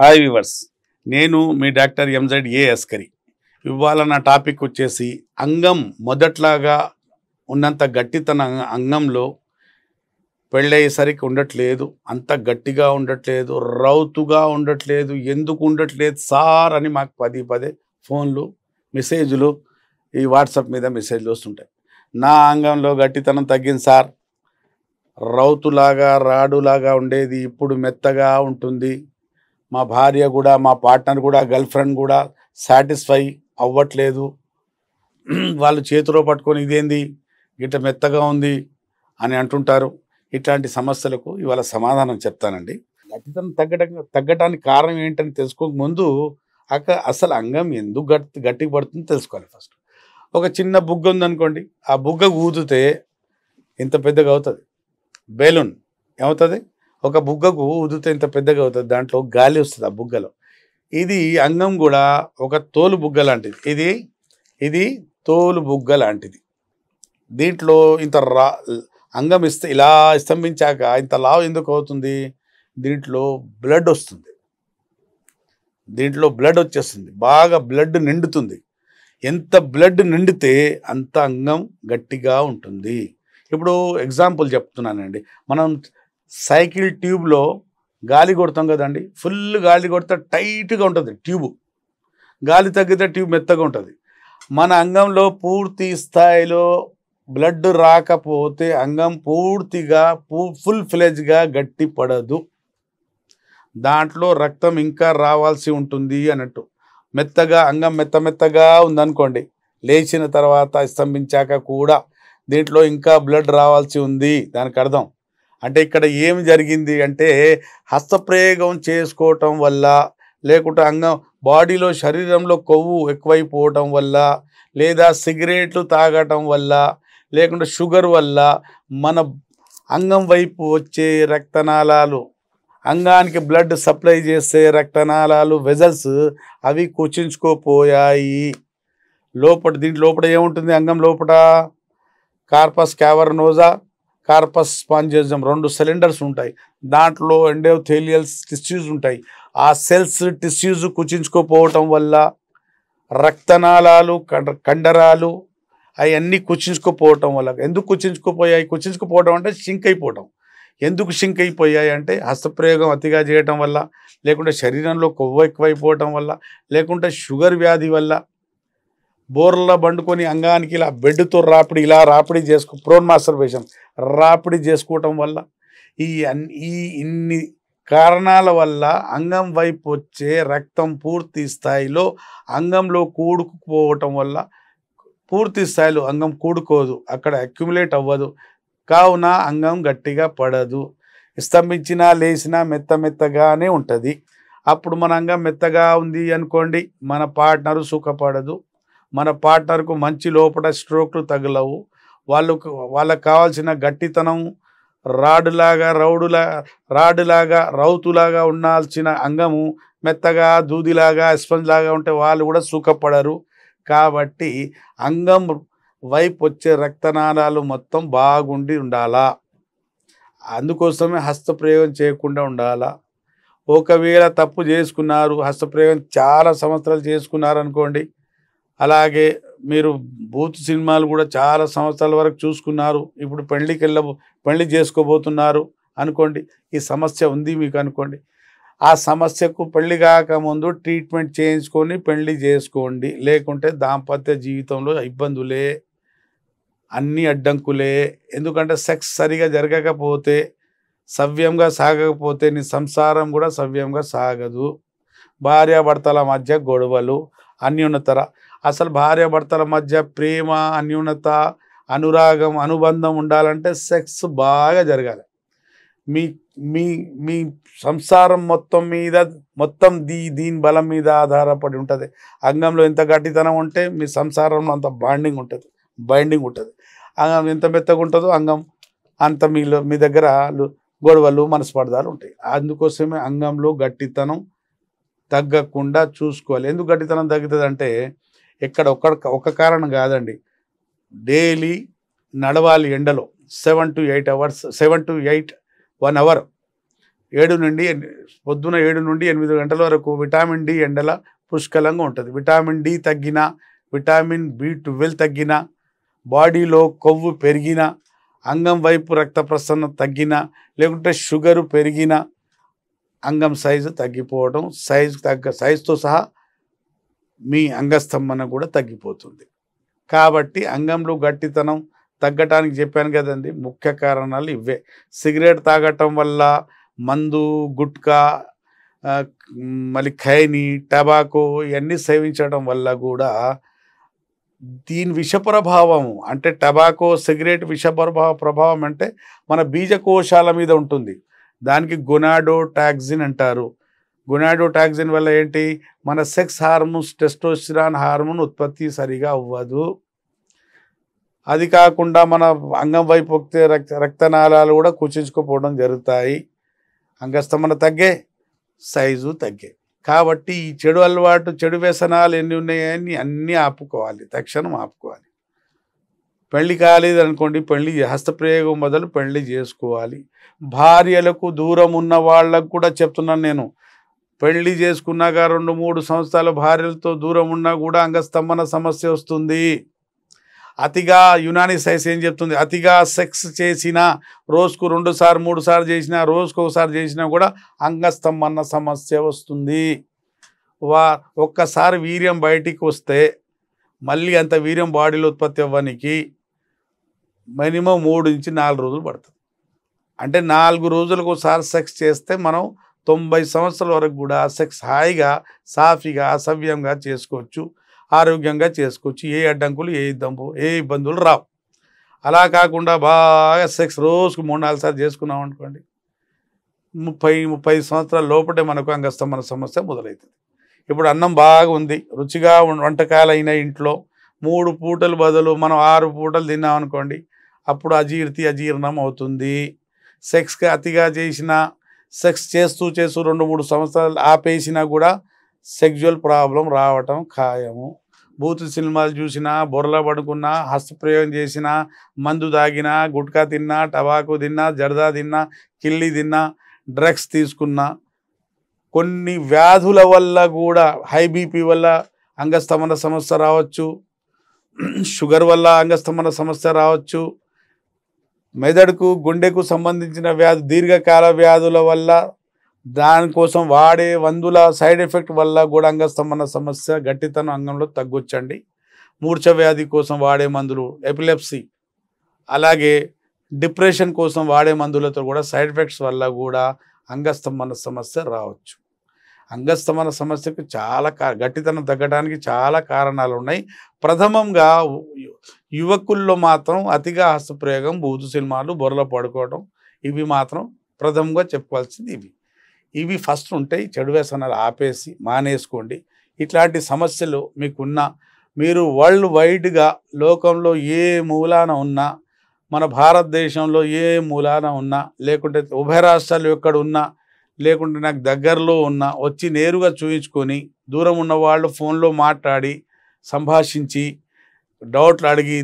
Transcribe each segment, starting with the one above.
Hi viewers, నేను మీ doctor MZ ఏ అస్కరి. ఇవాళ నా టాపిక్ వచ్చేసి అంగం మొదట్లాగా ఉన్నంత గట్టితన అంగంలో పెళ్ళయ్యేసరికి ఉండట్లేదు, అంత గట్టిగా ఉండట్లేదు, రౌతుగా ఉండట్లేదు. ఎందుకు ఉండట్లేదు సార్ అని మాకు పదే పదే ఫోన్లు, మెసేజ్లు, ఈ వాట్సాప్ మీద మెసేజ్లు వస్తుంటాయి. నా అంగంలో గట్టితనం తగ్గింది సార్, రౌతులాగా రాడులాగా ఉండేది ఇప్పుడు మెత్తగా ఉంటుంది. మా భార్య కూడా, మా పార్ట్నర్ కూడా, గర్ల్ ఫ్రెండ్ కూడా సాటిస్ఫై అవ్వట్లేదు. వాళ్ళు చేతిలో పట్టుకొని ఇదేంది గిట్ట మెత్తగా ఉంది అని అంటుంటారు. ఇట్లాంటి సమస్యలకు ఇవాళ సమాధానం చెప్తానండి. గట్టితనం తగ్గటానికి కారణం ఏంటని తెలుసుకోక ముందు అసలు అంగం ఎందుకు గట్టిగా పడుతుందో తెలుసుకోవాలి. ఫస్ట్ ఒక చిన్న బుగ్గ ఉందనుకోండి, ఆ బుగ్గ ఊదితే ఇంత పెద్దగా అవుతుంది. బెలూన్ ఏమవుతుంది? ఒక బుగ్గకు ఊదితే ఇంత పెద్దగా అవుతుంది, దాంట్లో గాలి వస్తుంది ఆ బుగ్గలో. ఇది అంగం కూడా ఒక తోలు బుగ్గ లాంటిది. ఇది తోలు బుగ్గ లాంటిది. దీంట్లో ఇంత అంగం ఇలా స్తంభించాక ఇంత లావు ఎందుకు అవుతుంది? దీంట్లో బ్లడ్ వస్తుంది, దీంట్లో బ్లడ్ వచ్చేస్తుంది, బాగా బ్లడ్ నిండుతుంది. ఎంత బ్లడ్ నిండితే అంత అంగం గట్టిగా ఉంటుంది. ఇప్పుడు ఎగ్జాంపుల్ చెప్తున్నానండి. మనం సైకిల్ ట్యూబ్లో గాలి కొడతాం కదండి, ఫుల్ గాలి కొడితే టైట్గా ఉంటుంది ట్యూబ్. గాలి తగ్గితే ట్యూబ్ మెత్తగా ఉంటుంది. మన అంగంలో పూర్తి స్థాయిలో బ్లడ్ రాకపోతే అంగం పూర్తిగా ఫుల్ ఫ్లెజ్గా గట్టి పడదు. దాంట్లో రక్తం ఇంకా రావాల్సి ఉంటుంది అన్నట్టు. మెత్తగా అంగం మెత్తగా ఉందనుకోండి, లేచిన తర్వాత స్తంభించాక కూడా దీంట్లో ఇంకా బ్లడ్ రావాల్సి ఉంది, దానికి అర్థం. అంటే ఇక్కడ ఏం జరిగింది అంటే, హస్తప్రయోగం చేసుకోవటం వల్ల, లేకుంటే బాడీలో శరీరంలో కొవ్వు ఎక్కువైపోవటం వల్ల, లేదా సిగరెట్లు తాగటం వల్ల, లేకుంటే షుగర్ వల్ల మన అంగం వైపు వచ్చే రక్తనాళాలు, అంగానికి బ్లడ్ సప్లై చేసే రక్తనాళాలు, వెజల్స్ అవి కుచించుకోపోయాయి. దీంట్లో లోపల ఏముంటుంది? అంగం లోపల కార్పస్ క్యావర్నోజా, కార్పస్ స్పాంజియోజం 2 సిలిండర్స్ ఉంటాయి. దాంట్లో ఎండోథెలియల్ టిష్యూస్ ఉంటాయి. ఆ సెల్స్ టిష్యూస్ కుచించుకోపోవటం వల్ల రక్తనాళాలు, కండరాలు అవన్నీ కుచించుకోపోవటం వల్ల. ఎందుకు కుచించుకుపోయాయి? కుచించుకుపోవడం అంటే షింక్ అయిపోవటం. ఎందుకు షింక్ అయిపోయాయి అంటే, హస్తప్రయోగం అతిగా చేయటం వల్ల, లేకుంటే శరీరంలో కొవ్వు ఎక్కువైపోవటం వల్ల, లేకుంటే షుగర్ వ్యాధి వల్ల, బోర్లలో బండుకొని అంగానికి ఇలా బెడ్తో రాపిడి ప్రోన్ మాస్టర్బేషన్ రాపిడి చేసుకోవటం వల్ల, ఇన్ని కారణాల వల్ల అంగం వైపు వచ్చే రక్తం పూర్తి స్థాయిలో అంగంలో కూడుకుపోవటం వల్ల, పూర్తి స్థాయిలో అంగం కూడుకోదు, అక్కడ అక్యుములేట్ అవ్వదు. కావున అంగం గట్టిగా పడదు. స్తంభించినా లేచినా మెత్తగానే ఉంటుంది. అప్పుడు మన అంగం మెత్తగా ఉంది అనుకోండి, మన పార్ట్నరు సుఖపడదు. మన పార్ట్నర్కు మంచి లోపల స్ట్రోక్లు తగలవు. వాళ్ళకు కావాల్సిన గట్టితనం, రౌతులాగా ఉండాల్సిన అంగము మెత్తగా, దూదిలాగా, స్పంజ్ లాగా ఉంటే వాళ్ళు కూడా సుఖపడరు. కాబట్టి అంగం వైపు వచ్చే రక్తనాళాలు మొత్తం బాగుండి ఉండాలా. అందుకోసమే హస్తప్రయోగం చేయకుండా ఉండాలా. ఒకవేళ తప్పు చేసుకున్నారు, హస్తప్రయోగం చాలా సంవత్సరాలు చేసుకున్నారు అనుకోండి, అలాగే మీరు బూత్ సినిమాలు కూడా చాలా సంవత్సరాల వరకు చూసుకున్నారు, ఇప్పుడు పెళ్లి చేసుకోబోతున్నారు అనుకోండి, ఈ సమస్య ఉంది మీకు అనుకోండి, ఆ సమస్యకు పెళ్లి కాకముందు ట్రీట్మెంట్ చేయించుకొని పెళ్లి చేసుకోండి. లేకుంటే దాంపత్య జీవితంలో ఇబ్బందులే, అన్ని అడ్డంకులే. ఎందుకంటే సెక్స్ సరిగా జరగకపోతే, సవ్యంగా సాగకపోతే నీ సంసారం కూడా సవ్యంగా సాగదు. భార్యాభర్తల మధ్య గొడవలు, అన్యోన్యత. అసలు భార్యాభర్తల మధ్య ప్రేమ, అన్యోన్యత, అనురాగం, అనుబంధం ఉండాలంటే సెక్స్ బాగా జరగాలి. మీ మీ మీ సంసారం మొత్తం దీని బలం మీద ఆధారపడి ఉంటుంది. అంగంలో ఎంత గట్టితనం ఉంటే మీ సంసారంలో అంత బైండింగ్ ఉంటుంది. అంగం ఎంత మెత్తగా ఉంటుందో అంగం అంత మీ దగ్గర గొడవలు, మనస్పర్ధాలు ఉంటాయి. అందుకోసమే అంగంలో గట్టితనం తగ్గకుండా చూసుకోవాలి. ఎందుకు గట్టితనం తగ్గుతుంది అంటే, ఇక్కడ ఒక కారణం కాదండి. డైలీ నడవాలి ఎండలో 7 to 8 hours, 7 to 8 1 hour పొద్దున 7 నుండి 8 గంటల వరకు విటమిన్ డి ఎండల పుష్కలంగా ఉంటుంది. విటమిన్ డి తగ్గిన, విటమిన్ B12 తగ్గిన, బాడీలో కొవ్వు పెరిగిన, అంగం వైపు రక్త ప్రసరణ తగ్గిన, లేకుంటే షుగరు పెరిగిన, అంగం సైజు తగ్గిపోవడం, సైజుతో సహా మీ అంగస్తంభన కూడా తగ్గిపోతుంది. కాబట్టి అంగంలో గట్టితనం తగ్గటానికి చెప్పాను కదండి, ముఖ్య కారణాలు ఇవే. సిగరెట్ తాగటం వల్ల, మందు, గుట్కా, మళ్ళీ ఖైని, టబాకో ఇవన్నీ సేవించడం వల్ల కూడా దీని విషప్రభావం అంటే టబాకో, సిగరెట్ ప్రభావం అంటే మన బీజకోశాల మీద ఉంటుంది. దానికి గొనాడోటాక్సిన్ అంటారు. గొనాడోటాక్సిన్ వల్ల ఏంటి, మన సెక్స్ హార్మోన్స్, టెస్టోస్టిరాన్ హార్మోన్ ఉత్పత్తి సరిగా అవ్వదు. అది కాకుండా మన అంగం వైపు వస్తే రక్తనాళాలు కూడా కుచించుకుపోవడం జరుగుతాయి. అంగస్తంభన తగ్గే, సైజు తగ్గే. కాబట్టి ఈ చెడు అలవాటు, చెడు వ్యసనాలు ఎన్ని ఉన్నాయని అన్నీ ఆపుకోవాలి, తక్షణం ఆపుకోవాలి. పెళ్లి కాలేదు అనుకోండి, హస్తప్రయోగం మొదలు పెళ్లి చేసుకోవాలి. భార్యలకు దూరం ఉన్న వాళ్ళకు కూడా చెప్తున్నాను నేను, పెళ్లి చేసుకున్నాక 2-3 సంవత్సరాలు భార్యలతో దూరం ఉన్నా కూడా అంగస్తంభన సమస్య వస్తుంది. అతిగా యునాని సైన్స్ ఏం చెప్తుంది, అతిగా సెక్స్ చేసినా, రోజుకు 2 సార్లు 3 సార్లు చేసినా, రోజుకు ఒకసారి చేసినా కూడా అంగస్తంభన సమస్య వస్తుంది. ఒక్కసారి వీర్యం బయటికి వస్తే మళ్ళీ అంత వీర్యం బాడీలో ఉత్పత్తి అవ్వడానికి మినిమం 3-4 రోజులు పడుతుంది. అంటే 4 రోజులకు ఒకసారి సెక్స్ చేస్తే మనం 90 సంవత్సరాల వరకు కూడా సెక్స్ హాయిగా, సాఫీగా, అసవ్యంగా చేసుకోవచ్చు, ఆరోగ్యంగా చేసుకోవచ్చు. ఏ అడ్డంకులు, ఏ ఇబ్బందులు రావు. అలా కాకుండా బాగా సెక్స్ రోజుకు 3-4 సార్లు చేసుకున్నాం అనుకోండి, 30-35 సంవత్సరాల లోపటే మనకు అంగస్తంభన సమస్య మొదలవుతుంది. ఇప్పుడు అన్నం బాగా ఉంది, రుచిగా వంటకాలు అయిన ఇంట్లో 3 పూటలు బదులు మనం 6 పూటలు తిన్నాం అనుకోండి, అప్పుడు అజీర్ణం అవుతుంది. సెక్స్కి అతిగా చేసినా, సెక్స్ చేస్తూ 2-3 సంవత్సరాలు ఆపేసినా కూడా సెక్జువల్ ప్రాబ్లం రావటం ఖాయము. బూతు సినిమాలు చూసినా, బొర్రలో పడుకున్నా, హస్తప్రయోగం చేసినా, మందు తాగినా, గుట్కా తిన్నా, టబాకు తిన్నా, జర్దా తిన్నా, కిల్లి తిన్నా, డ్రగ్స్ తీసుకున్నా, కొన్ని వ్యాధుల వల్ల కూడా హై బీపీ వల్ల అంగస్తంభన సమస్య రావచ్చు, షుగర్ వల్ల అంగస్తంభన సమస్య రావచ్చు, మెదడుకు, గుండెకు సంబంధించిన దీర్ఘకాల వ్యాధుల వల్ల, దానికోసం వాడే మందుల సైడ్ ఎఫెక్ట్ వల్ల కూడా అంగస్తంభన సమస్య, గట్టితనం అంగంలో తగ్గొచ్చండి. మూర్ఛ వ్యాధి కోసం వాడే మందులు, ఎపిలెప్సీ, అలాగే డిప్రెషన్ కోసం వాడే మందులతో కూడా సైడ్ ఎఫెక్ట్స్ వల్ల కూడా అంగస్తంభన సమస్య రావచ్చు. అంగస్తంభన సమస్యకు చాలా గట్టితనం తగ్గడానికి చాలా కారణాలు ఉన్నాయి. ప్రథమంగా యువకుల్లో మాత్రం అతిగా హస్తప్రయోగం, బూతు సినిమాలు, బొర్రలో పడుకోవడం, ఇవి మాత్రం ప్రథమంగా చెప్పుకోవాల్సింది. ఇవి ఫస్ట్ ఉంటాయి. చెడు వ్యసనాలు ఆపేసి మానేసుకోండి. ఇట్లాంటి సమస్యలు మీకున్నా, మీరు వరల్డ్ వైడ్గా లోకంలో ఏ మూలాన ఉన్నా, మన భారతదేశంలో ఏ మూలాన ఉన్నా, లేకుంటే ఉభయ రాష్ట్రాలు ఎక్కడ ఉన్నా, లేకుంటే నాకు దగ్గరలో ఉన్నా, వచ్చి నేరుగా చూయించుకొని, దూరం ఉన్న వాళ్ళు ఫోన్లో మాట్లాడి, సంభాషించి, డౌట్లు అడిగి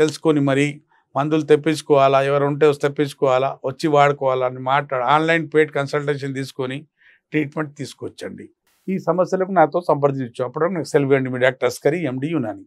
తెలుసుకొని మరి మందులు తెప్పించుకోవాలా, ఎవరు ఉంటే తెప్పించుకోవాలా, వచ్చి వాడుకోవాలా అని ఆన్లైన్ పెయిడ్ కన్సల్టేషన్ తీసుకొని ట్రీట్మెంట్ తీసుకొచ్చండి. ఈ సమస్యలకు నాతో సంప్రదించు. అప్పుడు నాకు సెలవు అండి. మీ డాక్టర్ అస్కరి, MD, యునాని.